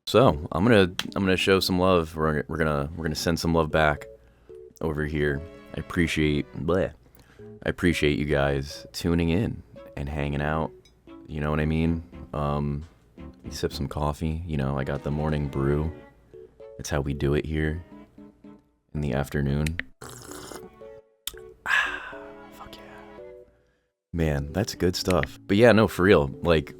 So I'm gonna show some love. We're gonna send some love back over here. I appreciate you guys tuning in and hanging out. You know what I mean? Sip some coffee. You know, I got the morning brew. That's how we do it here in the afternoon. Fuck yeah. Man, that's good stuff. But yeah, no, for real. Like,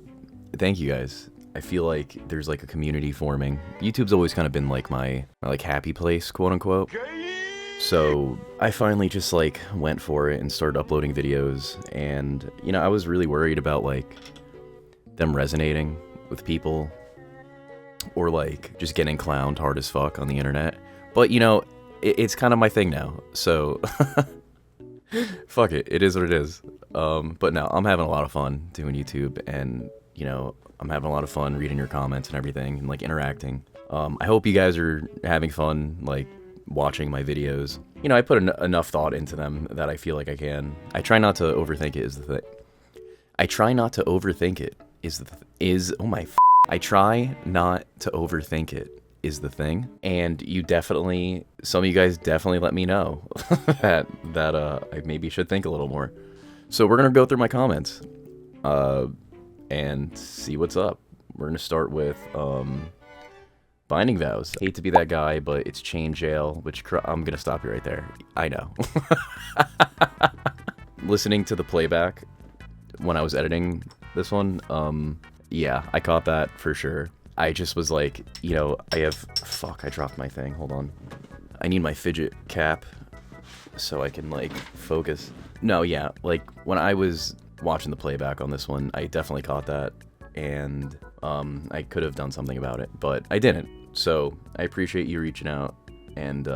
thank you guys. I feel like there's like a community forming. YouTube's always kind of been like my like happy place, quote unquote. So I finally just like went for it and started uploading videos, and you know, I was really worried about like them resonating with people or like just getting clowned hard as fuck on the internet. But you know, it's kind of my thing now, so fuck it, it is what it is. But no, I'm having a lot of fun doing YouTube, and you know, I'm having a lot of fun reading your comments and everything and like interacting. I hope you guys are having fun like watching my videos. You know, I put enough thought into them that I feel like I can. I try not to overthink it is the thing. I try not to overthink it I try not to overthink it is the thing. And you definitely, some of you guys definitely let me know that I maybe should think a little more. So we're gonna go through my comments and see what's up. We're gonna start with binding vows. I hate to be that guy, but it's chain jail, which I'm gonna stop you right there. I know. Listening to the playback when I was editing this one, yeah, I caught that for sure. I just was like, you know, I dropped my thing, hold on. I need my fidget cap so I can like focus. No, yeah, like when I was watching the playback on this one, I definitely caught that, and I could have done something about it, but I didn't. So I appreciate you reaching out and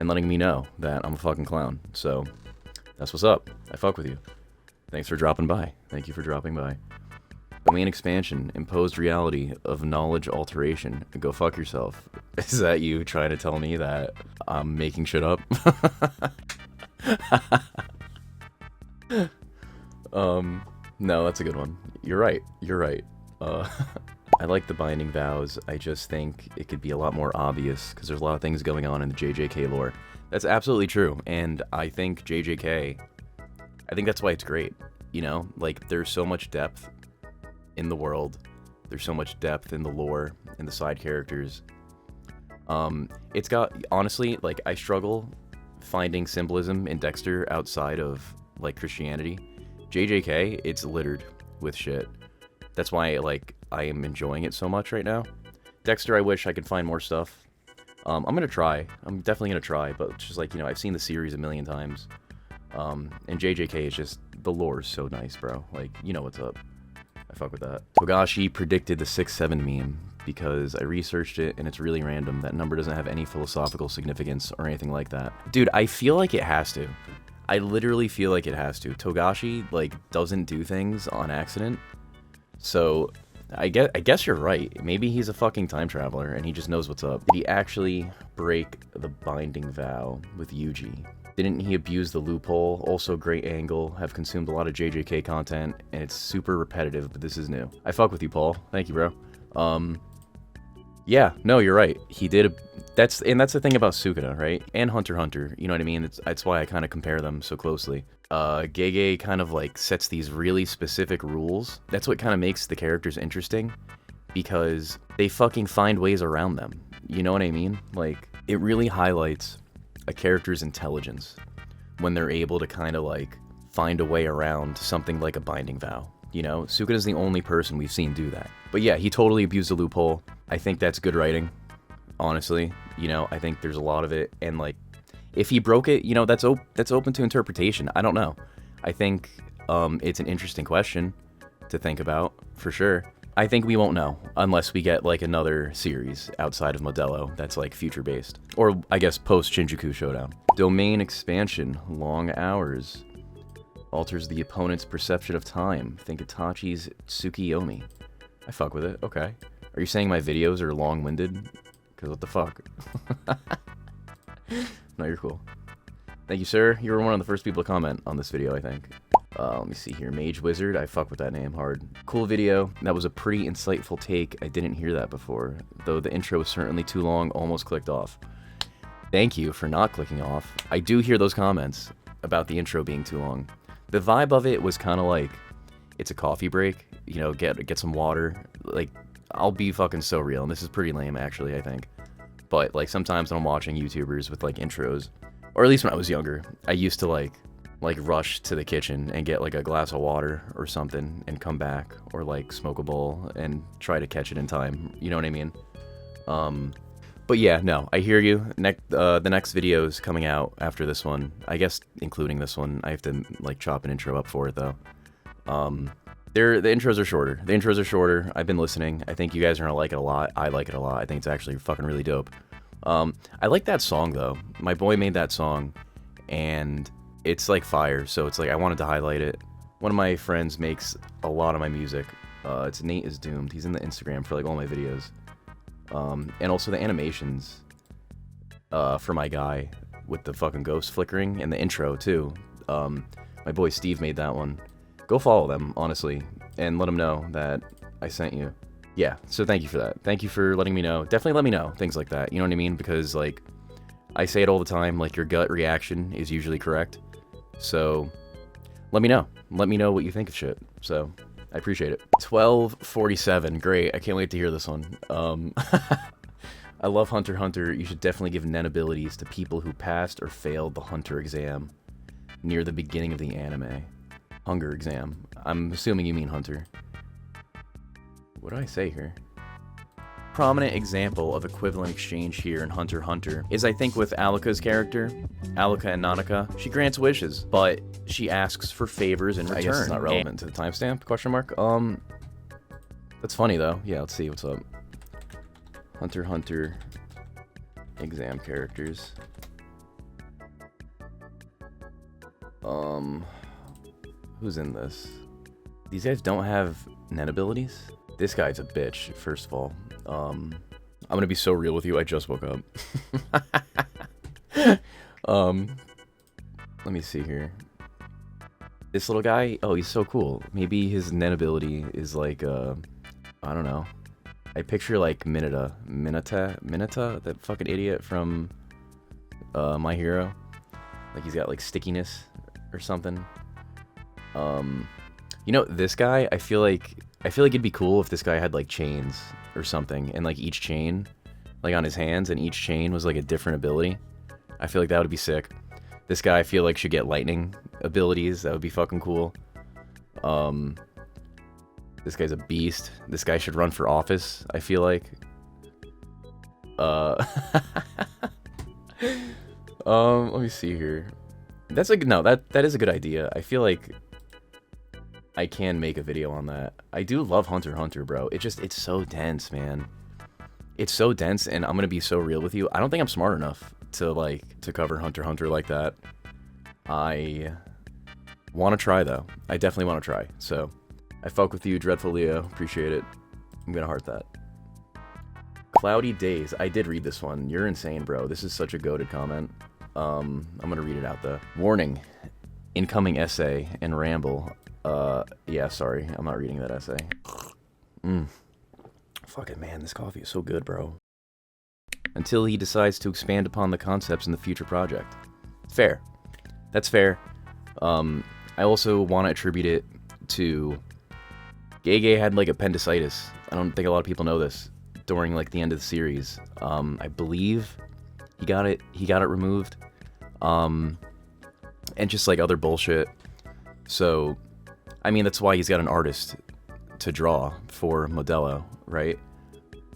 letting me know that I'm a fucking clown. So that's what's up. I fuck with you. Thanks for dropping by. Thank you for dropping by. Domain expansion, imposed reality of knowledge alteration. Go fuck yourself. Is that you trying to tell me that I'm making shit up? No, that's a good one. You're right. You're right. I like the binding vows. I just think it could be a lot more obvious because there's a lot of things going on in the JJK lore. That's absolutely true. And I think JJK, I think that's why it's great. You know, like there's so much depth in the world. There's so much depth in the lore and the side characters. It's got, honestly, like I struggle finding symbolism in Dexter outside of like Christianity. JJK, it's littered with shit. That's why like I am enjoying it so much right now. Dexter, I wish I could find more stuff. I'm gonna try. I'm definitely gonna try, but it's just like, you know, I've seen the series a million times. And JJK is just, the lore is so nice, bro. Like, you know what's up. I fuck with that. Togashi predicted the 6-7 meme because I researched it and it's really random. That number doesn't have any philosophical significance or anything like that. Dude, I feel like it has to. I literally feel like it has to. Togashi, like, doesn't do things on accident. So, I guess you're right. Maybe he's a fucking time traveler and he just knows what's up. Did he actually break the binding vow with Yuji? Didn't he abuse the loophole? Also great angle. Have consumed a lot of JJK content, and it's super repetitive, but this is new. I fuck with you, Paul. Thank you, bro. Yeah, no, you're right. He did. That's the thing about Sukuna, right? And Hunter x Hunter. You know what I mean? That's why I kind of compare them so closely. Gege kind of like sets these really specific rules. That's what kind of makes the characters interesting, because they fucking find ways around them. You know what I mean? Like, it really highlights a character's intelligence when they're able to kind of like find a way around something like a binding vow. You know, Sukuna's the only person we've seen do that. But yeah, he totally abused the loophole. I think that's good writing, honestly. You know, I think there's a lot of it, and like, if he broke it, you know, that's open to interpretation. I don't know. I think it's an interesting question to think about, for sure. I think we won't know unless we get like another series outside of Modelo that's like future based, or I guess post Shinjuku Showdown. Domain expansion, long hours, alters the opponent's perception of time. Think Itachi's Tsukiyomi. I fuck with it. Okay. Are you saying my videos are long-winded? Cause what the fuck? No, you're cool. Thank you, sir. You were one of the first people to comment on this video, I think. Let me see here. Mage Wizard. I fuck with that name hard. Cool video. That was a pretty insightful take. I didn't hear that before. Though the intro was certainly too long, almost clicked off. Thank you for not clicking off. I do hear those comments about the intro being too long. The vibe of it was kind of like, it's a coffee break. You know, get some water. Like, I'll be fucking so real. And this is pretty lame, actually, I think. But, like, sometimes when I'm watching YouTubers with, like, intros, or at least when I was younger, I used to, like rush to the kitchen and get like a glass of water or something and come back, or like smoke a bowl and try to catch it in time. You know what I mean? But yeah, no, I hear you. The next video is coming out after this one. I guess including this one. I have to like chop an intro up for it though. The intros are shorter. The intros are shorter. I've been listening. I think you guys are gonna like it a lot. I like it a lot. I think it's actually fucking really dope. I like that song though. My boy made that song, and it's like fire, so it's like I wanted to highlight it. One of my friends makes a lot of my music. It's Nate is Doomed. He's in the Instagram for like all my videos. And also the animations for my guy with the fucking ghost flickering and the intro too. My boy Steve made that one. Go follow them, honestly, and let them know that I sent you. Yeah, so thank you for that. Thank you for letting me know. Definitely let me know, things like that. You know what I mean? Because like, I say it all the time, like your gut reaction is usually correct. So, let me know. Let me know what you think of shit. So, I appreciate it. 1247. Great. I can't wait to hear this one. I love Hunter x Hunter. You should definitely give Nen abilities to people who passed or failed the Hunter exam near the beginning of the anime. Hunger exam. I'm assuming you mean Hunter. What do I say here? Prominent example of equivalent exchange here in Hunter x Hunter is, I think, with Alika's character, Alika and Nanaka. She grants wishes, but she asks for favors in return. I guess it's not relevant to the timestamp, question mark. That's funny though. Yeah, let's see what's up. Hunter x Hunter exam characters. Who's in this? These guys don't have Nen abilities? This guy's a bitch, first of all. I'm gonna be so real with you, I just woke up. Let me see here. This little guy, oh, he's so cool. Maybe his Nen ability is like, I don't know. I picture like Mineta, that fucking idiot from My Hero. Like he's got like stickiness or something. You know, this guy, I feel like it'd be cool if this guy had like chains or something, and like each chain, like on his hands, and each chain was like a different ability. I feel like that would be sick. This guy, I feel like, should get lightning abilities. That would be fucking cool. This guy's a beast. This guy should run for office, I feel like. Let me see here. That's like, no, that is a good idea. I feel like I can make a video on that. I do love Hunter x Hunter, bro. It's so dense, man. It's so dense, and I'm gonna be so real with you. I don't think I'm smart enough to cover Hunter x Hunter like that. I want to try, though. I definitely want to try. So, I fuck with you, Dreadful Leo. Appreciate it. I'm gonna heart that. Cloudy Days. I did read this one. You're insane, bro. This is such a goated comment. I'm gonna read it out, though. Warning. Incoming essay and ramble. Yeah, sorry. I'm not reading that essay. Fuck it, man. This coffee is so good, bro. Until he decides to expand upon the concepts in the future project. Fair. That's fair. I also want to attribute it to... Gege had, like, appendicitis. I don't think a lot of people know this. During, like, the end of the series. I believe he got it removed. And just, like, other bullshit. So... I mean, that's why he's got an artist to draw for Modelo, right?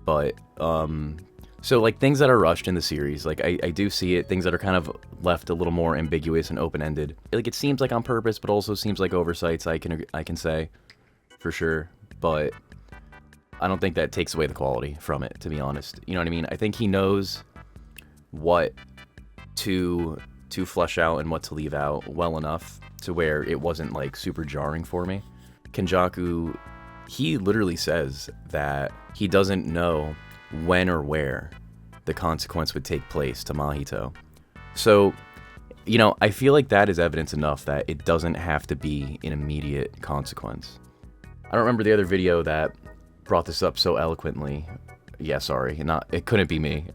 But, so, like, things that are rushed in the series, like, I do see it, things that are kind of left a little more ambiguous and open-ended. Like, it seems like on purpose, but also seems like oversights, I can say, for sure. But I don't think that takes away the quality from it, to be honest. You know what I mean? I think he knows what to flesh out and what to leave out well enough to where it wasn't, like, super jarring for me. Kenjaku, he literally says that he doesn't know when or where the consequence would take place to Mahito. So, You know, I feel like that is evidence enough that it doesn't have to be an immediate consequence. I don't remember the other video that brought this up so eloquently. Yeah, sorry, it couldn't be me.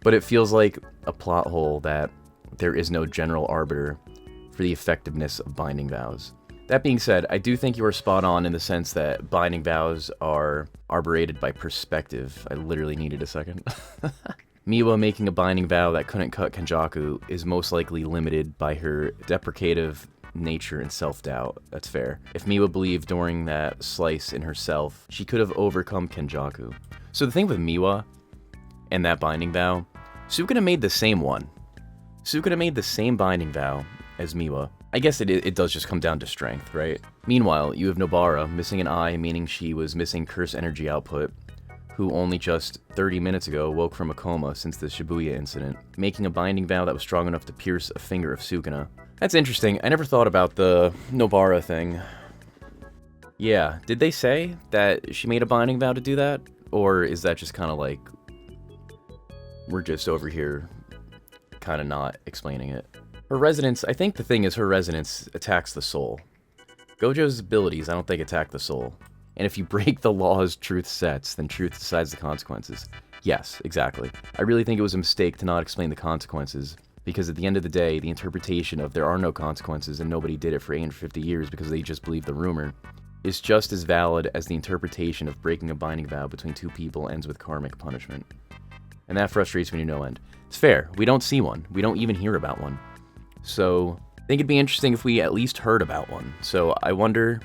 But it feels like a plot hole that there is no general arbiter for the effectiveness of binding vows. That being said, I do think you are spot on in the sense that binding vows are arbirated by perspective. I literally needed a second. Miwa making a binding vow that couldn't cut Kenjaku is most likely limited by her deprecative nature and self-doubt. That's fair. If Miwa believed during that slice in herself, she could have overcome Kenjaku. So the thing with Miwa and that binding vow, Sukuna made the same one. Sukuna made the same binding vow as Miwa. I guess it does just come down to strength, right? Meanwhile, you have Nobara missing an eye, meaning she was missing curse energy output, who only just 30 minutes ago woke from a coma since the Shibuya incident, making a binding vow that was strong enough to pierce a finger of Sukuna. That's interesting. I never thought about the Nobara thing. Yeah, did they say that she made a binding vow to do that? Or is that just kind of like, we're just over here kind of not explaining it? Her resonance, I think the thing is her resonance attacks the soul. Gojo's abilities, I don't think attack the soul. And if you break the laws truth sets, then truth decides the consequences. Yes, exactly. I really think it was a mistake to not explain the consequences, because at the end of the day, the interpretation of there are no consequences and nobody did it for 850 years because they just believed the rumor, is just as valid as the interpretation of breaking a binding vow between two people ends with karmic punishment. And that frustrates me to no end. It's fair, we don't see one. We don't even hear about one. So, I think it'd be interesting if we at least heard about one. So, I wonder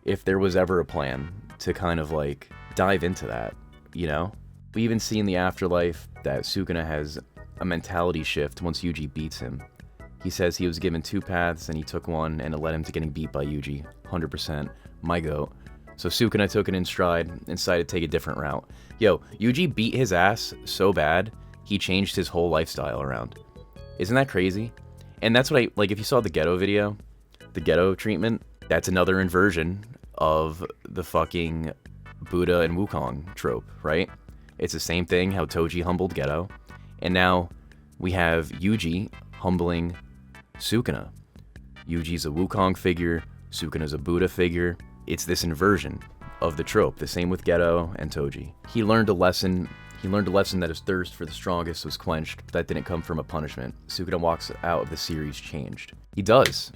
if there was ever a plan to kind of like dive into that, you know? We even see in the afterlife that Sukuna has a mentality shift once Yuji beats him. He says he was given two paths and he took one and it led him to getting beat by Yuji. 100%. My goat. So Sukuna took it in stride and decided to take a different route. Yo, Yuji beat his ass so bad, he changed his whole lifestyle around. Isn't that crazy? And that's what like, if you saw the Ghetto video, the Ghetto treatment, that's another inversion of the fucking Buddha and Wukong trope, right? It's the same thing how Toji humbled Ghetto, and now we have Yuji humbling Sukuna. Yuji's a Wukong figure, Sukuna's a Buddha figure. It's this inversion of the trope, the same with Ghetto and Toji. He learned a lesson that his thirst for the strongest was quenched, but that didn't come from a punishment. Sukuna walks out of the series changed. He does.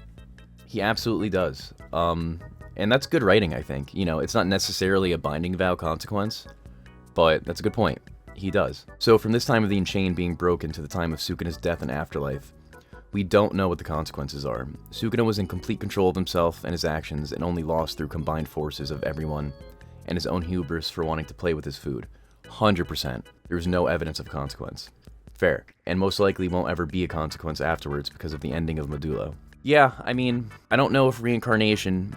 He absolutely does. And that's good writing, I think. You know, it's not necessarily a binding vow consequence, but that's a good point. He does. So from this time of the Enchained being broken to the time of Sukuna's death and afterlife, we don't know what the consequences are. Sukuna was in complete control of himself and his actions and only lost through combined forces of everyone and his own hubris for wanting to play with his food. 100%. There was no evidence of consequence. Fair. And most likely won't ever be a consequence afterwards because of the ending of Modulo. Yeah, I mean, I don't know if reincarnation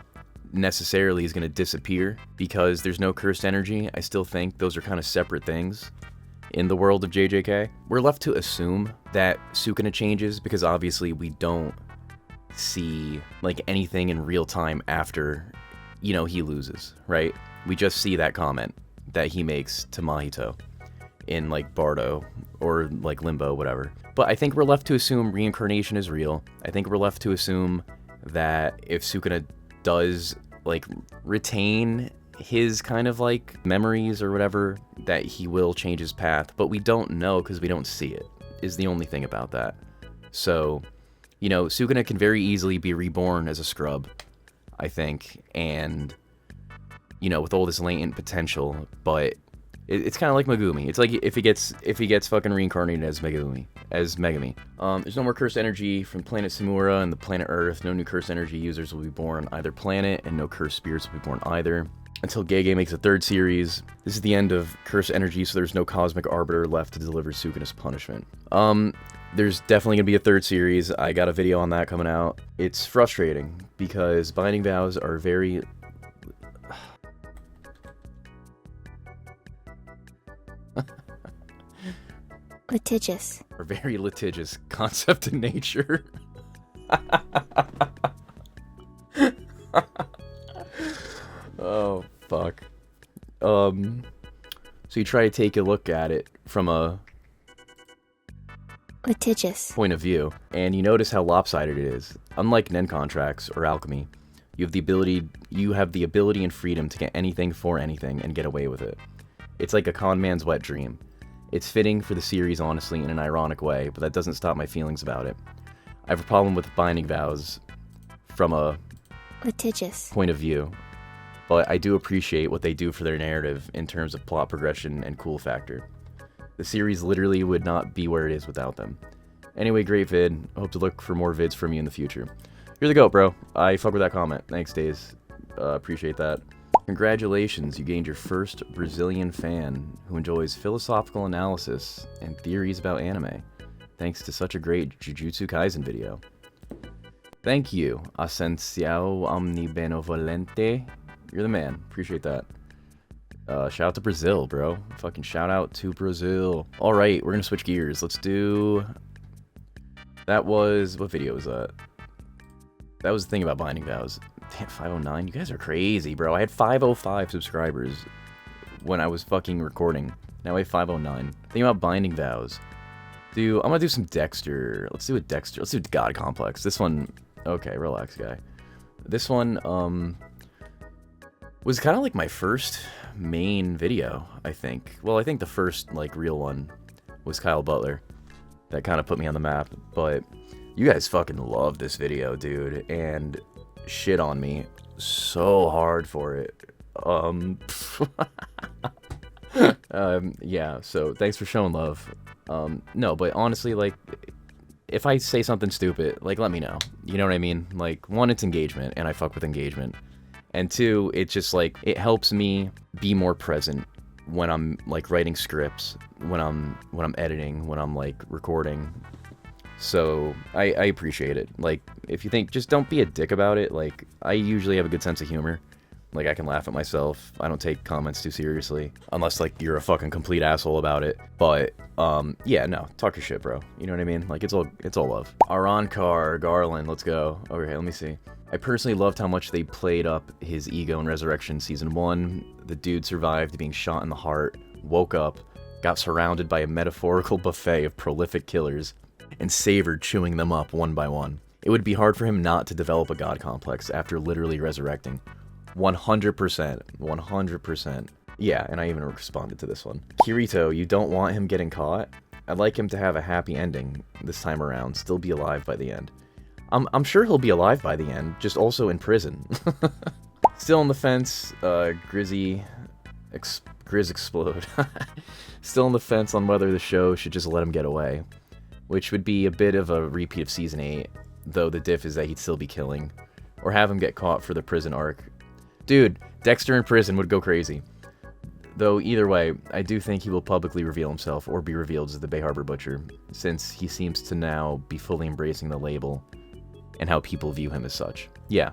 necessarily is going to disappear because there's no cursed energy. I still think those are kind of separate things in the world of JJK. We're left to assume that Sukuna changes because obviously we don't see like anything in real time after, you know, he loses, right? We just see that comment that he makes to Mahito in like Bardo or like Limbo, whatever. But I think we're left to assume reincarnation is real. I think we're left to assume that if Sukuna does like retain his kind of like memories or whatever, that he will change his path, but we don't know because we don't see it, is the only thing about that. So, you know, Sukuna can very easily be reborn as a scrub, I think, and, you know, with all this latent potential, but it's kind of like Megumi. It's like if he gets fucking reincarnated as Megumi. There's no more cursed energy from planet Samura and the planet Earth. No new cursed energy users will be born on either planet, and no cursed spirits will be born either. Until Gege makes a third series. This is the end of cursed energy, so there's no cosmic arbiter left to deliver Sukuna's punishment. There's definitely gonna be a third series. I got a video on that coming out. It's frustrating because binding vows are very litigious. A very litigious concept in nature. Oh, fuck. So you try to take a look at it from a Litigious. point of view, and you notice how lopsided it is. Unlike Nen contracts or alchemy, you have the ability and freedom to get anything for anything and get away with it. It's like a con man's wet dream. It's fitting for the series, honestly, in an ironic way, but that doesn't stop my feelings about it. I have a problem with binding vows from a Litigious. point of view, but I do appreciate what they do for their narrative in terms of plot progression and cool factor. The series literally would not be where it is without them. Anyway, great vid. I hope to look for more vids from you in the future. You're the GOAT, bro. I fuck with that comment. Thanks, Days. Appreciate that. Congratulations, you gained your first Brazilian fan who enjoys philosophical analysis and theories about anime, thanks to such a great Jujutsu Kaisen video. Thank you, Asenciao Omnibenevolente. You're the man. Appreciate that. Shout out to Brazil, bro. Fucking shout out to Brazil. Alright, we're gonna switch gears. Let's do... That was... What video was that? That was the thing about binding vows. Damn, 509? You guys are crazy, bro. I had 505 subscribers when I was fucking recording. Now I have 509. Think about binding vows. I'm gonna do some Dexter. Let's do a Dexter. Let's do God Complex. This one... Okay, relax, guy. This one, was kind of like my first main video, I think. Well, I think the first, like, real one was Kyle Butler. That kind of put me on the map, but you guys fucking love this video, dude, and shit on me so hard for it. Yeah, so thanks for showing love. No, but honestly, like, if I say something stupid, like, let me know. You know what I mean? Like, one, it's engagement, and I fuck with engagement. And two, it's just, like, it helps me be more present when I'm, like, writing scripts, when I'm editing, when I'm, like, recording. So, I appreciate it. Like, if you think, just don't be a dick about it. Like, I usually have a good sense of humor. Like, I can laugh at myself. I don't take comments too seriously. Unless, like, you're a fucking complete asshole about it. But, yeah, no. Talk your shit, bro. You know what I mean? Like, it's all love. Arankar, Garland, let's go. Okay, let me see. I personally loved how much they played up his ego in Resurrection Season 1. The dude survived being shot in the heart, woke up, got surrounded by a metaphorical buffet of prolific killers, and savored chewing them up one by one. It would be hard for him not to develop a god complex after literally resurrecting. 100%. 100%. Yeah, and I even responded to this one. Kirito, you don't want him getting caught? I'd like him to have a happy ending this time around, still be alive by the end. I'm sure he'll be alive by the end, just also in prison. Still on the fence, Grizz Explode. Still on the fence on whether the show should just let him get away, which would be a bit of a repeat of Season 8, though the diff is that he'd still be killing, or have him get caught for the prison arc. Dude, Dexter in prison would go crazy. Though either way, I do think he will publicly reveal himself, or be revealed as the Bay Harbor Butcher, since he seems to now be fully embracing the label, and how people view him as such. Yeah,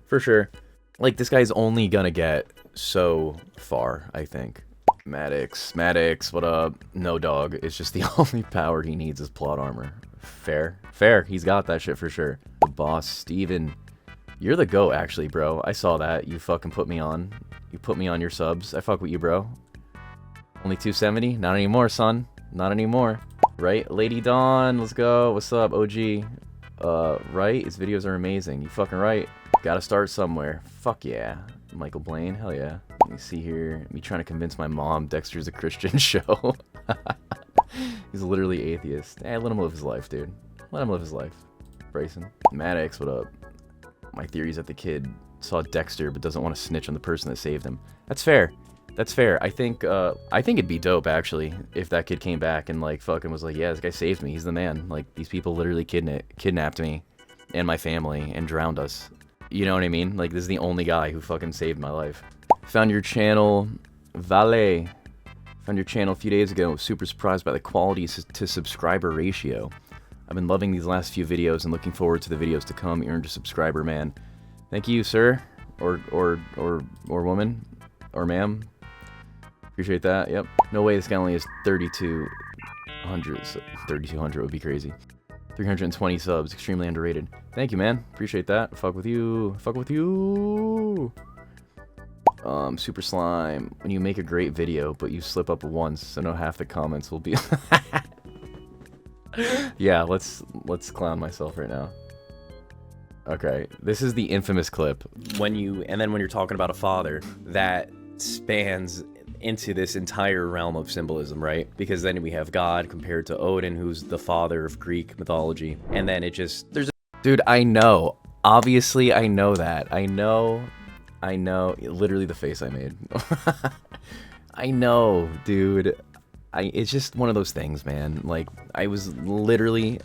for sure. Like, this guy's only gonna get so far, I think. Maddox, what up? No, dog, it's just the only power he needs is plot armor. Fair, he's got that shit for sure. The boss, Steven. You're the GOAT, actually, bro. I saw that. You fucking put me on. You put me on your subs. I fuck with you, bro. Only 270? Not anymore, son. Not anymore. Right? Lady Dawn, let's go. What's up, OG? Right? His videos are amazing. You fucking right. Gotta start somewhere. Fuck yeah. Michael Blaine, hell yeah. Let me see here. Me trying to convince my mom Dexter's a Christian show. He's literally atheist. Hey, let him live his life, dude. Let him live his life. Bryson. Maddox, what up? My theory is that the kid saw Dexter but doesn't want to snitch on the person that saved him. That's fair. That's fair. I think it'd be dope, actually, if that kid came back and, like, fucking was like, yeah, this guy saved me. He's the man. Like, these people literally kidnapped me and my family and drowned us. You know what I mean? Like, this is the only guy who fucking saved my life. Found your channel, Valet. Found your channel a few days ago. Super surprised by the quality to subscriber ratio. I've been loving these last few videos and looking forward to the videos to come. You earned a subscriber, man. Thank you, sir. Or woman. Or ma'am. Appreciate that, yep. No way this guy only has 3,200. So 3,200 would be crazy. 320 subs, extremely underrated. Thank you, man. Appreciate that. Fuck with you. Fuck with you. Super Slime. When you make a great video, but you slip up once, I know half the comments will be... Yeah, let's clown myself right now. Okay, this is the infamous clip when you're talking about a father that spans into this entire realm of symbolism, right? Because then we have God compared to Odin, who's the father of Greek mythology, and then it just dude, I know. Obviously, I know that. I know. Literally the face I made. I know, dude. It's just one of those things, man. Like, I was literally,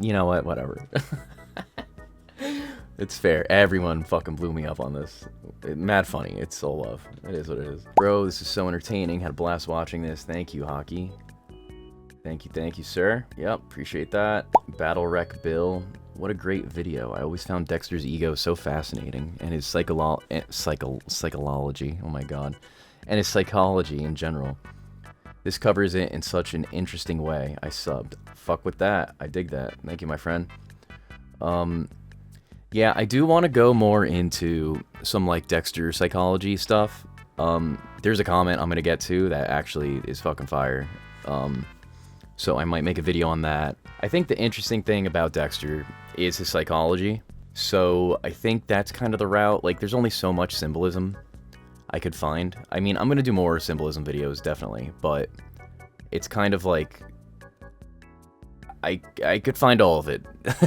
you know what? Whatever. It's fair. Everyone fucking blew me up on this. Mad funny. It's so love. It is what it is. Bro, this is so entertaining. Had a blast watching this. Thank you, Hockey. Thank you, sir. Yep, appreciate that. Battle Wreck Bill. What a great video. I always found Dexter's ego so fascinating, and his psychology. Oh my god. And his psychology in general. This covers it in such an interesting way. I subbed. Fuck with that. I dig that. Thank you, my friend. Yeah, I do want to go more into some, like, Dexter psychology stuff. There's a comment I'm gonna get to that actually is fucking fire. So I might make a video on that. I think the interesting thing about Dexter is his psychology. So I think that's kind of the route. Like, there's only so much symbolism I could find. I mean, I'm gonna do more symbolism videos, definitely, but it's kind of like I could find all of it.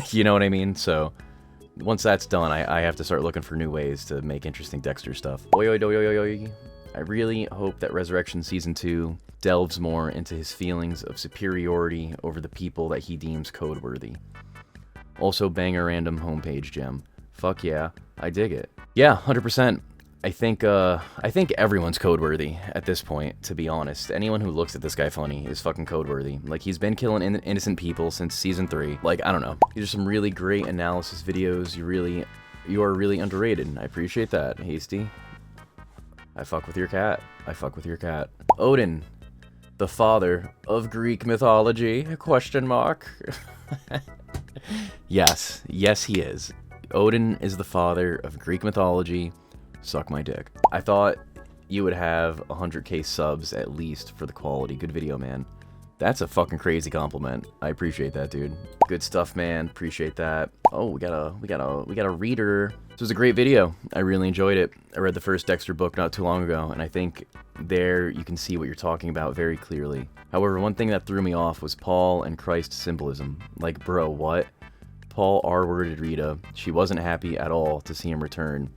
You know what I mean? So once that's done, I have to start looking for new ways to make interesting Dexter stuff. Oi, oi, oi, oi, oi. I really hope that Resurrection Season 2 delves more into his feelings of superiority over the people that he deems code-worthy. Also, bang a random homepage gem. Fuck yeah, I dig it. Yeah, 100%. I think everyone's code-worthy at this point, to be honest. Anyone who looks at this guy funny is fucking code-worthy. Like, he's been killing innocent people since Season 3. Like, I don't know. These are some really great analysis videos. You are really underrated. I appreciate that, Hasty. I fuck with your cat. I fuck with your cat. Odin, the father of Greek mythology? Question mark. Yes, he is. Odin is the father of Greek mythology. Suck my dick. I thought you would have 100k subs at least for the quality. Good video, man. That's a fucking crazy compliment. I appreciate that, dude. Good stuff, man. Appreciate that. Oh, we got a reader. This was a great video. I really enjoyed it. I read the first Dexter book not too long ago, and I think there you can see what you're talking about very clearly. However, one thing that threw me off was Paul and Christ symbolism. Like, bro, what? Paul R-worded Rita. She wasn't happy at all to see him return.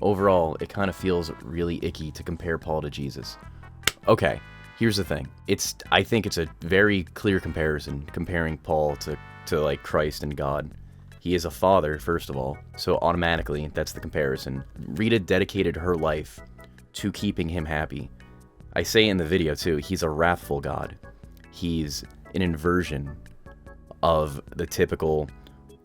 Overall, it kind of feels really icky to compare Paul to Jesus. Okay, here's the thing. I think it's a very clear comparison, comparing Paul to like Christ and God. He is a father, first of all, so automatically, that's the comparison. Rita dedicated her life to keeping him happy. I say in the video, too, he's a wrathful God. He's an inversion of the typical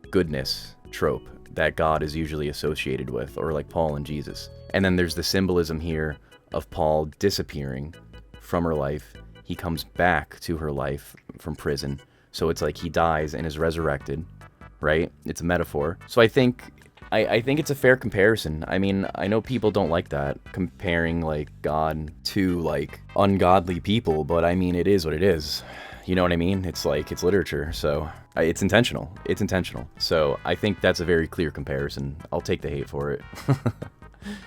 goodness trope that God is usually associated with, or like Paul and Jesus. And then there's the symbolism here of Paul disappearing from her life. He comes back to her life from prison. So it's like he dies and is resurrected, right? It's a metaphor. So I think it's a fair comparison. I mean, I know people don't like that, comparing like God to like ungodly people, but I mean, it is what it is. You know what I mean? It's like, it's literature, so it's intentional. It's intentional. So I think that's a very clear comparison. I'll take the hate for it.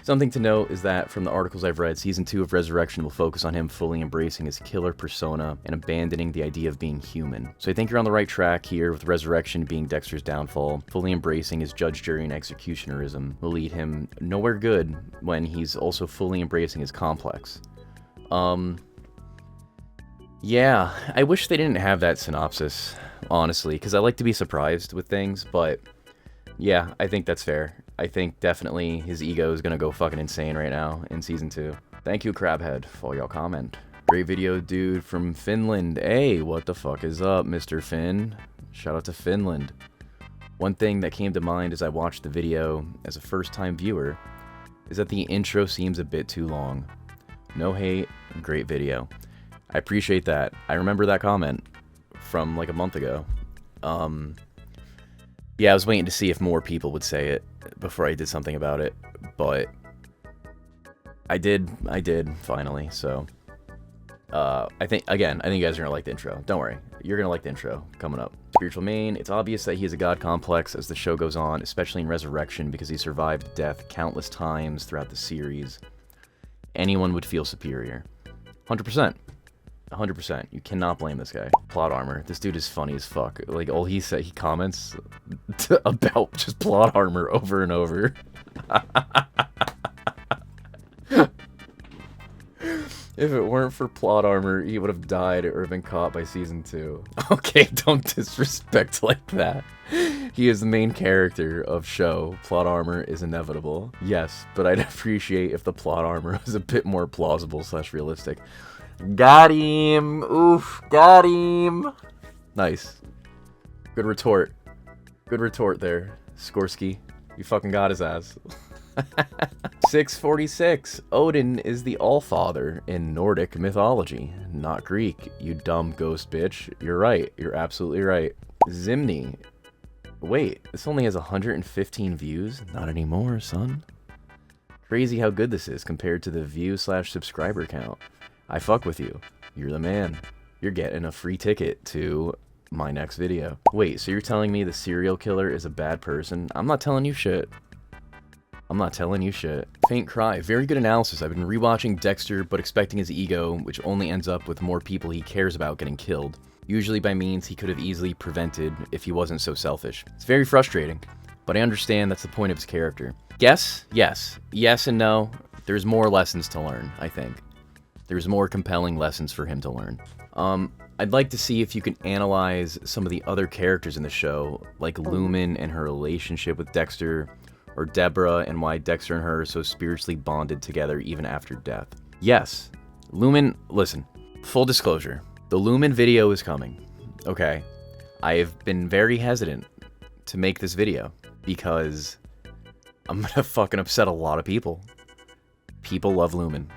Something to note is that from the articles I've read, Season 2 of Resurrection will focus on him fully embracing his killer persona and abandoning the idea of being human. So I think you're on the right track here, with Resurrection being Dexter's downfall. Fully embracing his judge, jury, and executionerism will lead him nowhere good when he's also fully embracing his complex. Yeah, I wish they didn't have that synopsis, honestly, because I like to be surprised with things, but yeah, I think that's fair. I think definitely his ego is gonna go fucking insane right now in Season 2. Thank you, Crabhead, for your comment. Great video, dude, from Finland. Hey, what the fuck is up, Mr. Finn? Shout out to Finland. One thing that came to mind as I watched the video as a first-time viewer is that the intro seems a bit too long. No hate, great video. I appreciate that. I remember that comment from like a month ago. Yeah, I was waiting to see if more people would say it before I did something about it, but I did finally, so I think you guys are gonna like the intro. Don't worry, you're gonna like the intro coming up. Spiritual main. It's obvious that he has a god complex as the show goes on, especially in Resurrection, because he survived death countless times throughout the series. Anyone would feel superior. 100%. 100%. You cannot blame this guy. Plot armor. This dude is funny as fuck. Like, all he comments about just plot armor over and over. If it weren't for plot armor, he would have died or been caught by season 2. Okay, don't disrespect like that. He is the main character of show. Plot armor is inevitable. Yes, but I'd appreciate if the plot armor was a bit more plausible / realistic. Got him! Oof, got him! Nice. Good retort. Good retort there, Skorsky. You fucking got his ass. 646. Odin is the Allfather in Nordic mythology, not Greek, you dumb ghost bitch. You're right. You're absolutely right. Zimni. Wait, this only has 115 views? Not anymore, son. Crazy how good this is compared to the view / subscriber count. I fuck with you. You're the man. You're getting a free ticket to my next video. Wait, so you're telling me the serial killer is a bad person? I'm not telling you shit. I'm not telling you shit. Faint Cry. Very good analysis. I've been rewatching Dexter, but expecting his ego, which only ends up with more people he cares about getting killed. Usually by means he could have easily prevented if he wasn't so selfish. It's very frustrating, but I understand that's the point of his character. Yes, yes. Yes and no. There's more lessons to learn, I think. There's more compelling lessons for him to learn. I'd like to see if you can analyze some of the other characters in the show, like Lumen and her relationship with Dexter, or Deborah and why Dexter and her are so spiritually bonded together even after death. Yes, Lumen, listen, full disclosure, the Lumen video is coming, okay? I have been very hesitant to make this video because I'm gonna fucking upset a lot of people. People love Lumen.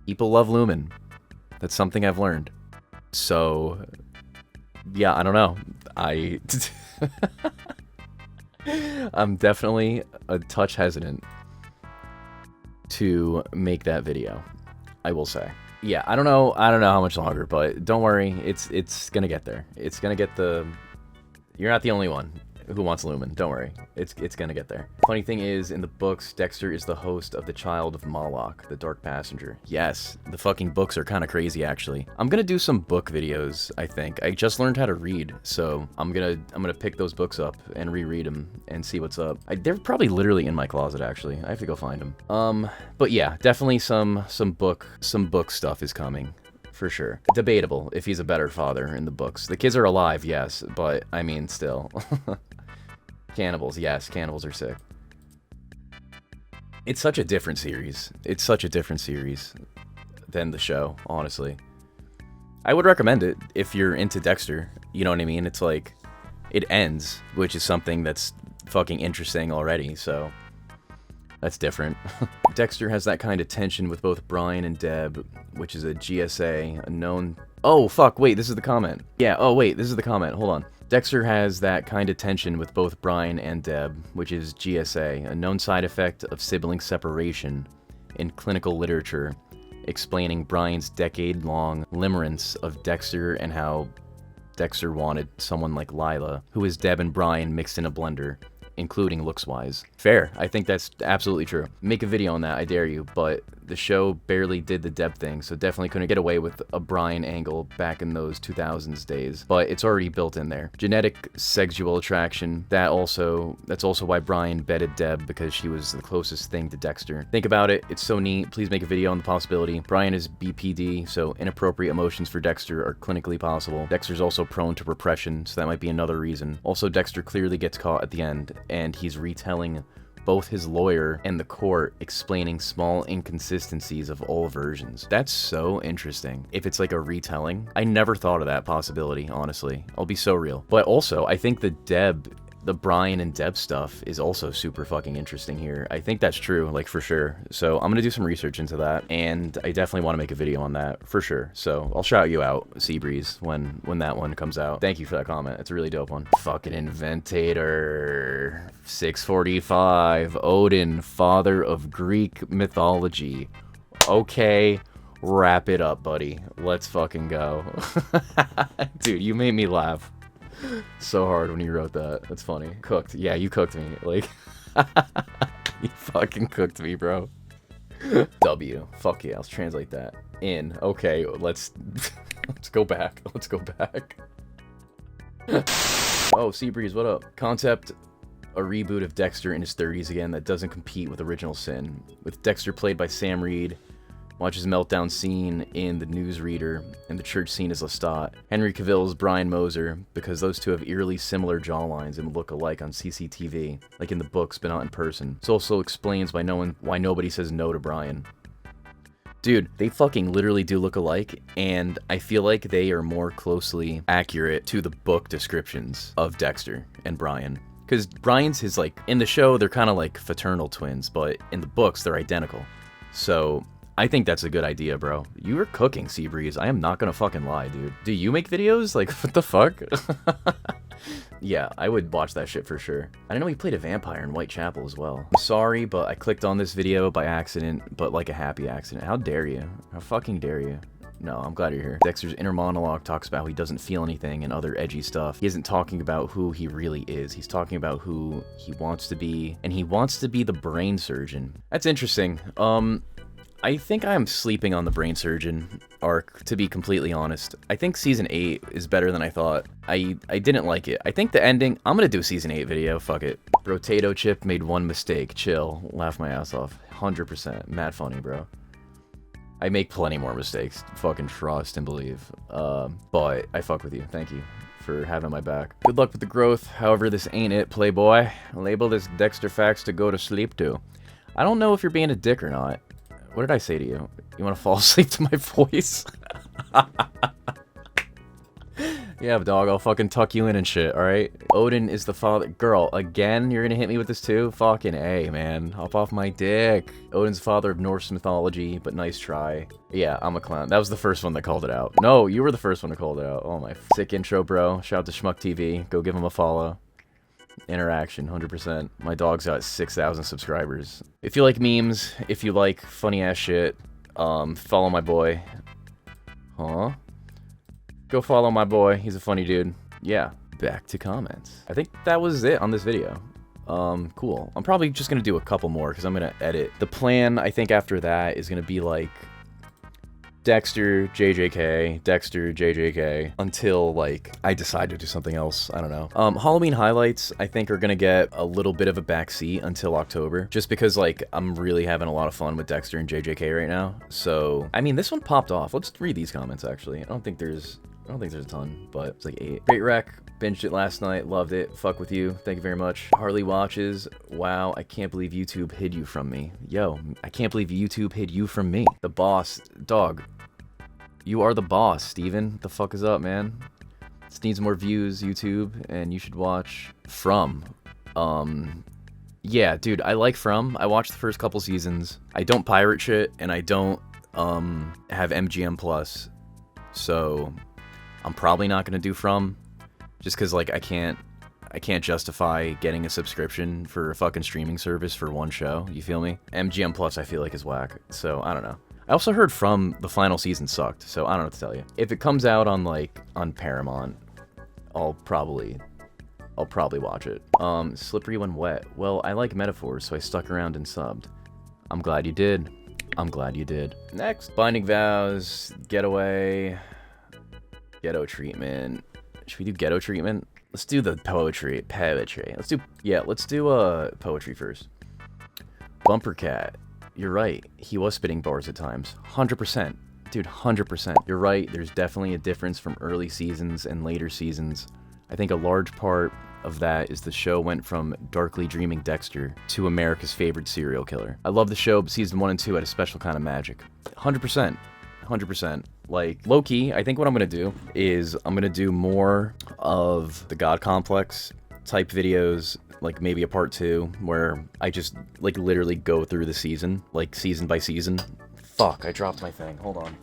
People love Lumen. That's something I've learned. So, yeah, I don't know. I'm definitely a touch hesitant to make that video, I will say. Yeah, I don't know how much longer, but don't worry, it's gonna get there. It's gonna get the... You're not the only one who wants Lumen, don't worry. It's gonna get there. Funny thing is, in the books, Dexter is the host of The Child of Moloch, the Dark Passenger. Yes, the fucking books are kind of crazy, actually. I'm gonna do some book videos, I think. I just learned how to read, so I'm gonna pick those books up and reread them and see what's up. They're probably literally in my closet, actually. I have to go find them. But yeah, definitely some book stuff is coming. For sure. Debatable if he's a better father in the books. The kids are alive, yes, but I mean, still. Cannibals, yes, cannibals are sick. It's such a different series. It's such a different series than the show, honestly. I would recommend it if you're into Dexter. You know what I mean? It's like, it ends, which is something that's fucking interesting already, so that's different. Dexter has that kind of tension with both Brian and Deb, which is a GSA, a known... Oh, fuck, wait, this is the comment. Yeah, oh, wait, this is the comment, hold on. Dexter has that kind of tension with both Brian and Deb, which is GSA, a known side effect of sibling separation in clinical literature, explaining Brian's decade-long limerence of Dexter and how Dexter wanted someone like Lila, who is Deb and Brian mixed in a blender, including looks-wise. Fair, I think that's absolutely true. Make a video on that, I dare you, but the show barely did the Deb thing, so definitely couldn't get away with a Brian angle back in those 2000s days, but it's already built in there. Genetic sexual attraction, that's also why Brian bedded Deb, because she was the closest thing to Dexter. Think about it, it's so neat, please make a video on the possibility. Brian is BPD, so inappropriate emotions for Dexter are clinically possible. Dexter's also prone to repression, so that might be another reason. Also, Dexter clearly gets caught at the end, and he's retelling both his lawyer and the court explaining small inconsistencies of all versions. That's so interesting. If it's like a retelling, I never thought of that possibility, honestly. I'll be so real. But also, I think the Brian and Deb stuff is also super fucking interesting here. I think that's true, like, for sure. So I'm gonna do some research into that, and I definitely want to make a video on that, for sure. So I'll shout you out, Seabreeze, when that one comes out. Thank you for that comment. It's a really dope one. Fucking Inventator. 645. Odin, father of Greek mythology. Okay, Wrap it up, buddy. Let's fucking go. Dude, you made me laugh so hard when you wrote that. That's funny. Cooked. Yeah, you cooked me. Like, you fucking cooked me, bro. W. Fuck yeah, let's translate that. In. Okay, let's let's go back. Let's go back. Oh, Seabreeze, what up? Concept, a reboot of Dexter in his 30s again that doesn't compete with Original Sin. With Dexter played by Sam Reed, watch his meltdown scene in The Newsreader, and the church scene is Lestat. Henry Cavill's Brian Moser, because those two have eerily similar jawlines and look alike on CCTV, like in the books but not in person. This also explains why nobody says no to Brian. Dude, they fucking literally do look alike, and I feel like they are more closely accurate to the book descriptions of Dexter and Brian. Because Brian's his, like, in the show, they're kind of like fraternal twins, but in the books, they're identical. So, I think that's a good idea, bro. You were cooking, Seabreeze. I am not gonna fucking lie, dude. Do you make videos? Like, what the fuck? Yeah, I would watch that shit for sure. I didn't know he played a vampire in Whitechapel as well. I'm sorry, but I clicked on this video by accident, but like a happy accident. How dare you? How fucking dare you? No, I'm glad you're here. Dexter's inner monologue talks about how he doesn't feel anything and other edgy stuff. He isn't talking about who he really is. He's talking about who he wants to be, and he wants to be the brain surgeon. That's interesting. I think I'm sleeping on the brain surgeon arc, to be completely honest. I think season 8 is better than I thought. I didn't like it. I think the ending, I'm gonna do a season 8 video, fuck it. Rotato Chip made one mistake, chill, laugh my ass off, 100%, mad funny, bro. I make plenty more mistakes, fucking trust and believe, but I fuck with you, thank you for having my back. Good luck with the growth, however this ain't it, playboy. Label this Dexter facts to go to sleep to. I don't know if you're being a dick or not. What did I say to you? You want to fall asleep to my voice? Yeah, dog, I'll fucking tuck you in and shit, alright? Odin is the father- Girl, again? You're gonna hit me with this too? Fucking A, man. Hop off my dick. Odin's the father of Norse mythology, but nice try. Yeah, I'm a clown. That was the first one that called it out. No, you were the first one to call it out. Oh my sick intro, bro. Shout out to Schmuck TV. Go give him a follow. Interaction, 100%. My dog's got 6,000 subscribers. If you like memes, if you like funny ass shit, follow my boy. Huh? Go follow my boy. He's a funny dude. Yeah. Back to comments. I think that was it on this video. Cool. I'm probably just gonna do a couple more because I'm gonna edit. The plan, I think, after that is gonna be like Dexter, JJK, Dexter, JJK, until, like, I decide to do something else. I don't know. Halloween highlights, I think, are gonna get a little bit of a backseat until October, just because, like, I'm really having a lot of fun with Dexter and JJK right now. So, I mean, this one popped off. Let's read these comments, actually. I don't think there's a ton, but it's like 8. Great rec. Binged it last night. Loved it. Fuck with you. Thank you very much. Harley watches. Wow, I can't believe YouTube hid you from me. Yo, I can't believe YouTube hid you from me. The boss. Dog. You are the boss, Steven. The fuck is up, man? This needs more views, YouTube, and you should watch From. Yeah, dude, I like From. I watched the first couple seasons. I don't pirate shit, and I don't, have MGM Plus. So, I'm probably not gonna do From. Just cause, like, I can't justify getting a subscription for a fucking streaming service for one show. You feel me? MGM Plus, I feel like, is whack. So, I don't know. I also heard From the final season sucked, so I don't know what to tell you. If it comes out on, like, on Paramount, I'll probably watch it. Slippery when wet. Well, I like metaphors, so I stuck around and subbed. I'm glad you did. I'm glad you did. Next. Binding Vows, Getaway, Ghetto Treatment. Should we do Ghetto Treatment? Let's do the poetry. Let's do poetry first. Bumper Cat. You're right. He was spitting bars at times. 100%. Dude, 100%. You're right. There's definitely a difference from early seasons and later seasons. I think a large part of that is the show went from darkly dreaming Dexter to America's favorite serial killer. I love the show, but season 1 and 2 had a special kind of magic. 100%. 100%. Like, low-key, I think what I'm gonna do is I'm gonna do more of the God Complex type videos, like maybe a part 2, where I just, like, literally go through the season, like, season by season. Fuck, I dropped my thing. Hold on.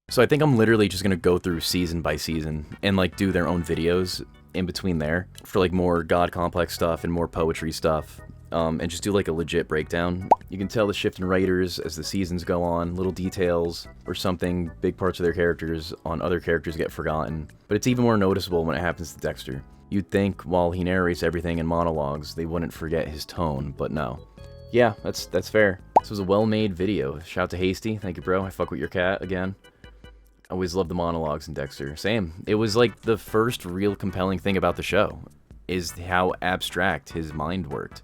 So I think I'm literally just gonna go through season by season and, like, do their own videos in between there for, like, more God Complex stuff and more poetry stuff. and just do like a legit breakdown. You can tell the shift in writers as the seasons go on, little details or something, big parts of their characters on other characters get forgotten. But it's even more noticeable when it happens to Dexter. You'd think while he narrates everything in monologues, they wouldn't forget his tone, but no. Yeah, that's fair. This was a well-made video. Shout out to Hasty. Thank you, bro. I fuck with your cat again. I always loved the monologues in Dexter. Same. It was like the first real compelling thing about the show, is how abstract his mind worked.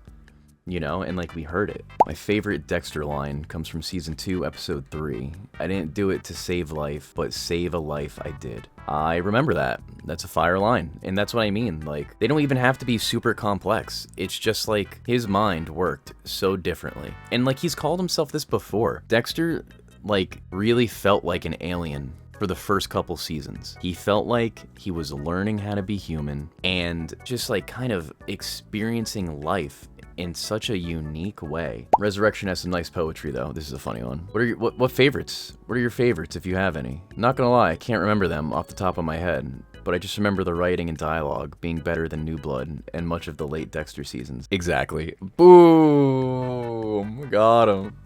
You know, and like we heard it. My favorite Dexter line comes from season 2, episode 3. I didn't do it to save life, but save a life I did. I remember that. That's a fire line. And that's what I mean. Like, they don't even have to be super complex. It's just like his mind worked so differently. And like he's called himself this before. Dexter, like, really felt like an alien for the first couple seasons. He felt like he was learning how to be human and just like kind of experiencing life in such a unique way. Resurrection has some nice poetry though. This is a funny one. What are your what favorites? What are your favorites if you have any? Not gonna lie, I can't remember them off the top of my head, but I just remember the writing and dialogue being better than New Blood and much of the late Dexter seasons. Exactly. Boom! Got him.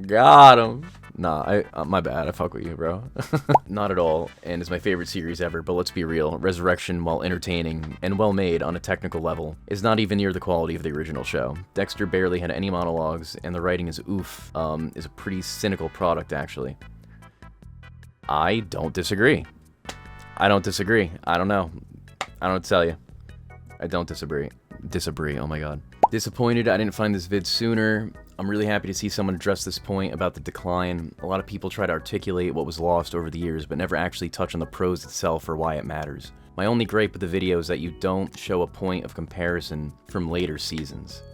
Got him. Nah, my bad. I fuck with you, bro. Not at all, and it's my favorite series ever, but let's be real. Resurrection, while entertaining and well made on a technical level, is not even near the quality of the original show. Dexter barely had any monologues, and the writing is oof. Is a pretty cynical product, actually. I don't disagree. I don't disagree. I don't know. I don't tell you. I don't disagree. Oh my god. Disappointed I didn't find this vid sooner. I'm really happy to see someone address this point about the decline. A lot of people try to articulate what was lost over the years, but never actually touch on the prose itself or why it matters. My only gripe with the video is that you don't show a point of comparison from later seasons.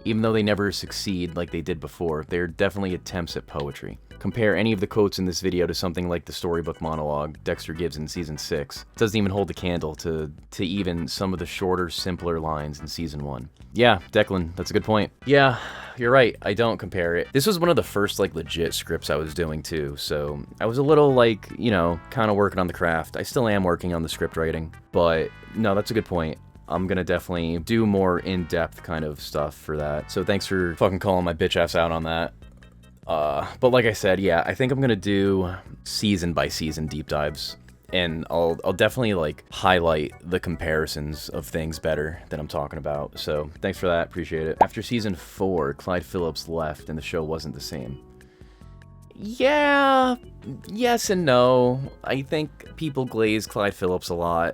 Even though they never succeed like they did before, they're definitely attempts at poetry. Compare any of the quotes in this video to something like the storybook monologue Dexter gives in season 6. It doesn't even hold a candle to even some of the shorter, simpler lines in season 1. Yeah, Declan, that's a good point. Yeah, you're right, I don't compare it. This was one of the first, like, legit scripts I was doing, too, so I was a little, like, you know, kind of working on the craft. I still am working on the script writing, but no, that's a good point. I'm gonna definitely do more in-depth kind of stuff for that. So thanks for fucking calling my bitch ass out on that. But like I said, yeah, I think I'm gonna do season by season deep dives. And I'll definitely like highlight the comparisons of things better that I'm talking about. So thanks for that, appreciate it. After season 4, Clyde Phillips left and the show wasn't the same. Yeah, yes and no. I think people glaze Clyde Phillips a lot.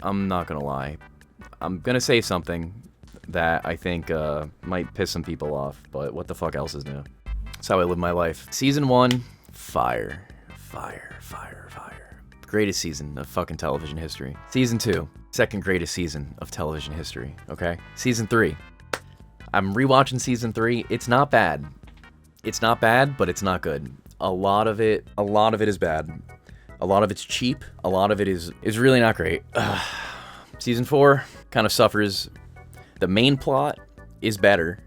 I'm not gonna lie. I'm gonna say something that I think might piss some people off, but what the fuck else is new? That's how I live my life. Season 1, fire. Greatest season of fucking television history. Season 2, second greatest season of television history, okay? Season 3. I'm rewatching season 3. It's not bad. It's not bad, but it's not good. A lot of it is bad. A lot of it's cheap. A lot of it is really not great. Season 4 kind of suffers. The main plot is better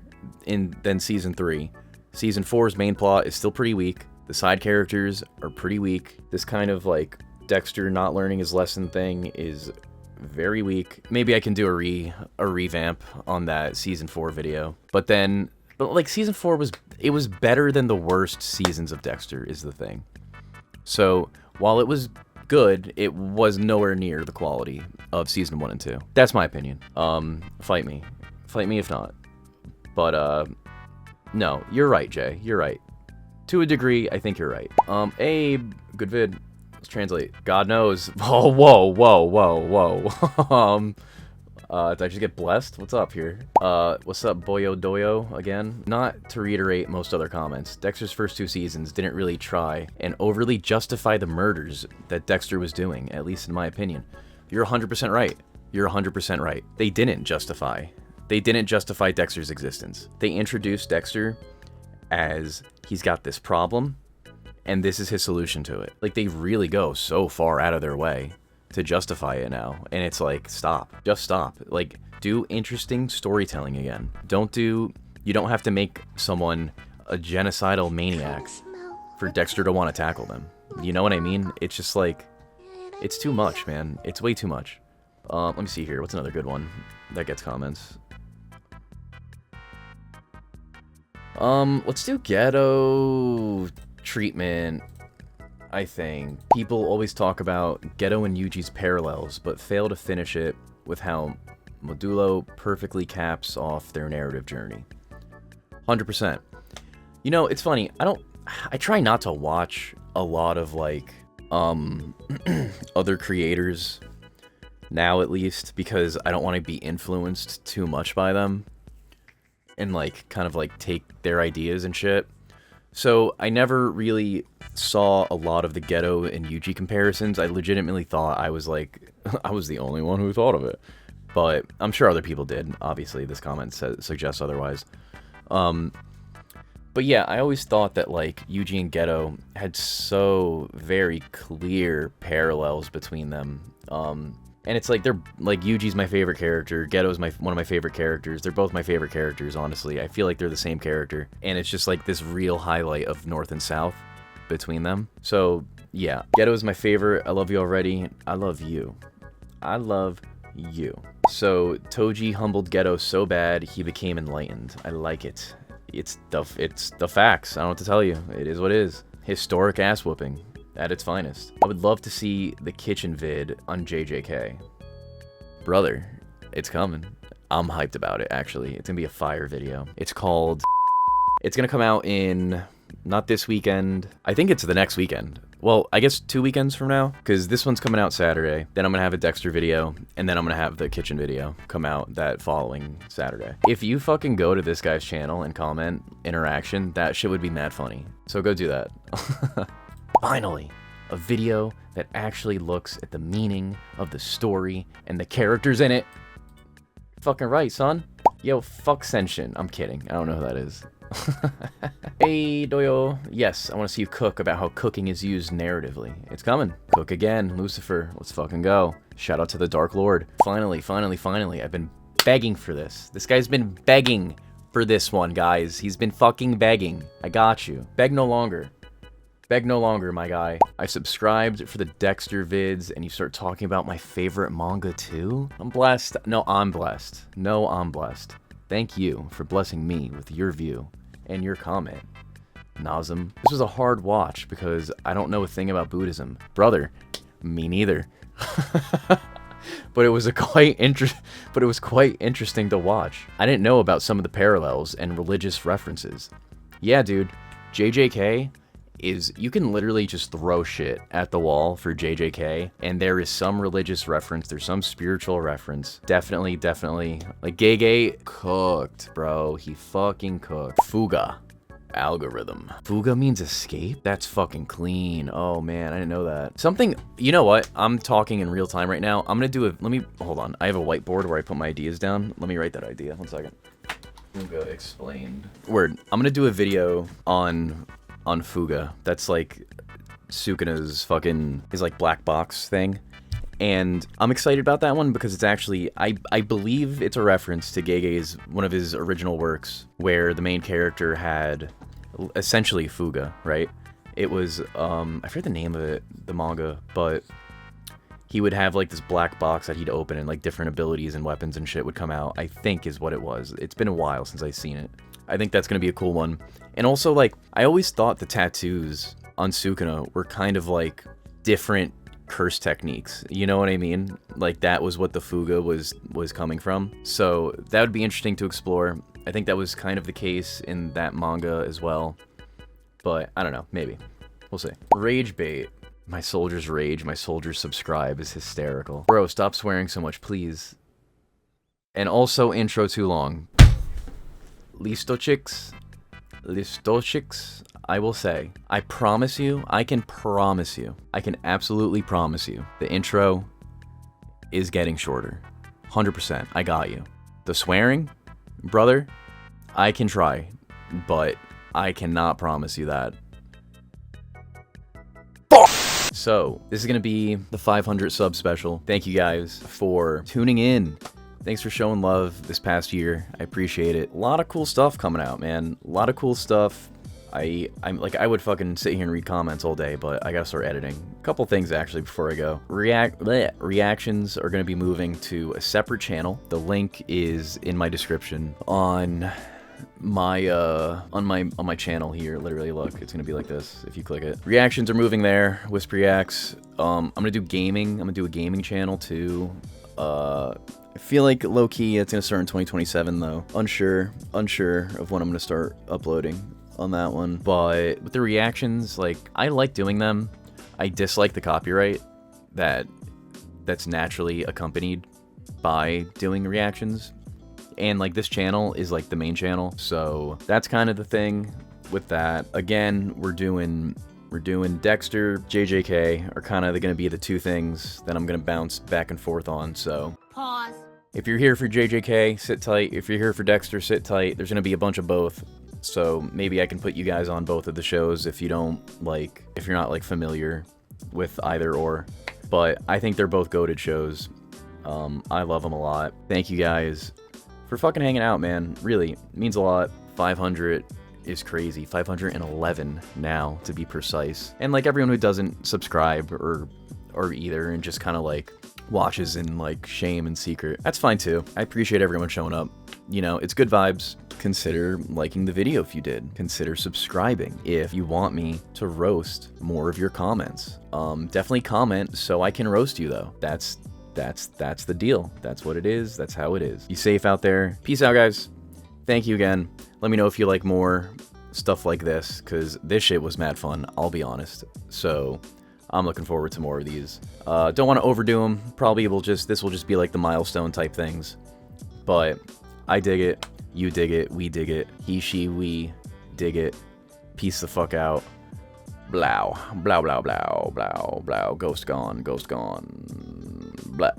than season 3. Season 4's main plot is still pretty weak. The side characters are pretty weak. This kind of like Dexter not learning his lesson thing is very weak. Maybe I can do a revamp on that season 4 video. But like season 4 was better than the worst seasons of Dexter is the thing. So while it was good, it was nowhere near the quality of season 1 and 2. That's my opinion. Fight me if not. But no, you're right, Jay. You're right. To a degree, I think you're right. Abe, good vid. Let's translate. God knows. Oh, whoa. Did I just get blessed? What's up here? What's up, Boyo Doyo again? Not to reiterate most other comments, Dexter's first 2 seasons didn't really try and overly justify the murders that Dexter was doing, at least in my opinion. You're 100% right. You're 100% right. They didn't justify Dexter's existence. They introduced Dexter as he's got this problem, and this is his solution to it. Like, they really go so far out of their way to justify it now, and it's like, stop. Just stop. Like, do interesting storytelling again. You don't have to make someone a genocidal maniac for Dexter to want to tackle them. You know what I mean? It's just like, it's too much, man. It's way too much. Let me see here. What's another good one that gets comments? Let's do ghetto treatment. I think people always talk about Ghetto and Yuji's parallels, but fail to finish it with how Modulo perfectly caps off their narrative journey. 100%. You know, it's funny. I try not to watch a lot of like other creators now, at least, because I don't want to be influenced too much by them and like kind of like take their ideas and shit. So I never really saw a lot of the Ghetto and Yuji comparisons. I legitimately thought I was like, I was the only one who thought of it. But I'm sure other people did. Obviously, this comment suggests otherwise. But yeah, I always thought that like Yuji and Ghetto had so very clear parallels between them. And it's like they're like Yuji's my favorite character, Ghetto's one of my favorite characters. They're both my favorite characters, honestly. I feel like they're the same character, and it's just like this real highlight of North and South between them. So yeah, Ghetto's my favorite. I love you already. I love you. I love you. So Toji humbled Ghetto so bad he became enlightened. I like it. It's the facts. I don't know what to tell you. It is what it is. Historic ass whooping at its finest. I would love to see the kitchen vid on JJK. Brother, it's coming. I'm hyped about it, actually. It's gonna be a fire video. It's called... It's gonna come out in... Not this weekend. I think it's the next weekend. Well, I guess 2 weekends from now, because this one's coming out Saturday. Then I'm gonna have a Dexter video, and then I'm gonna have the kitchen video come out that following Saturday. If you fucking go to this guy's channel and comment interaction, that shit would be mad funny. So go do that. Finally, a video that actually looks at the meaning of the story and the characters in it. Fucking right, son. Yo, fuck Senshin. I'm kidding. I don't know who that is. Hey, Doyo. Yes, I want to see you cook about how cooking is used narratively. It's coming. Cook again, Lucifer. Let's fucking go. Shout out to the Dark Lord. Finally, finally, finally. I've been begging for this. This guy's been begging for this one, guys. He's been fucking begging. I got you. Beg no longer. Beg no longer, my guy. I subscribed for the Dexter vids, and you start talking about my favorite manga too? I'm blessed. No, I'm blessed. No, I'm blessed. Thank you for blessing me with your view and your comment. Nazem. This was a hard watch because I don't know a thing about Buddhism. Brother, me neither. But it was quite interesting to watch. I didn't know about some of the parallels and religious references. Yeah, dude, JJK is, you can literally just throw shit at the wall for JJK, and there is some religious reference, there's some spiritual reference. Definitely, like Gege cooked, bro. He fucking cooked. Fuga. Algorithm. Fuga means escape? That's fucking clean. Oh man, I didn't know that. Something, you know what? I'm talking in real time right now. I'm gonna do hold on. I have a whiteboard where I put my ideas down. Let me write that idea. 1 second. Fuga explained. Word. I'm gonna do a video on Fuga. That's like Sukuna's his like black box thing. And I'm excited about that one because it's actually, I believe it's a reference to Gege's, one of his original works, where the main character had essentially Fuga, right? It was, I forget the name of it, the manga, but he would have like this black box that he'd open and like different abilities and weapons and shit would come out, I think is what it was. It's been a while since I've seen it. I think that's going to be a cool one. And also, like, I always thought the tattoos on Sukuna were kind of like different curse techniques. You know what I mean? Like, that was what the Fuga was coming from. So that would be interesting to explore. I think that was kind of the case in that manga as well. But I don't know. Maybe. We'll see. Rage bait. My soldiers rage. My soldiers subscribe is hysterical. Bro, stop swearing so much, please. And also, intro too long. Listo chicks, I will say, I promise you, I can absolutely promise you, the intro is getting shorter. 100%, I got you. The swearing, brother, I can try, but I cannot promise you that. So, this is going to be the 500 sub special. Thank you guys for tuning in. Thanks for showing love this past year. I appreciate it. A lot of cool stuff coming out, man. A lot of cool stuff. I'm like, I would fucking sit here and read comments all day, but I gotta start editing. A couple things actually before I go. Reactions are gonna be moving to a separate channel. The link is in my description on my channel here. Literally, look, it's gonna be like this if you click it. Reactions are moving there. Whisper reacts. I'm gonna do gaming. I'm gonna do a gaming channel too. I feel like low-key it's gonna start in 2027 though. Unsure of when I'm gonna start uploading on that one. But with the reactions, like, I like doing them. I dislike the copyright that's naturally accompanied by doing reactions. And like, this channel is like the main channel, so that's kind of the thing with that. Again, we're doing Dexter, JJK are kind of going to be the two things that I'm going to bounce back and forth on, so. Pause. If you're here for JJK, sit tight. If you're here for Dexter, sit tight. There's going to be a bunch of both, so maybe I can put you guys on both of the shows if you're not like familiar with either or. But I think they're both goated shows. I love them a lot. Thank you guys for fucking hanging out, man. Really, it means a lot. 500 is crazy. 511 now, to be precise. And like, everyone who doesn't subscribe or either, and just kind of like watches in like shame and secret, that's fine too. I appreciate everyone showing up. You know, it's good vibes. Consider liking the video if you did. Consider subscribing if you want me to roast more of your comments. Definitely comment so I can roast you though. That's the deal. That's what it is. That's how it is. Be safe out there. Peace out, guys. Thank you again. Let me know if you like more stuff like this, because this shit was mad fun, I'll be honest. So I'm looking forward to more of these. Don't want to overdo them. Probably this will just be like the milestone type things. But I dig it. You dig it. We dig it. He, she, we dig it. Peace the fuck out. Blow. Blow, blow, blow, blow, blow. Ghost gone. Ghost gone. Blah.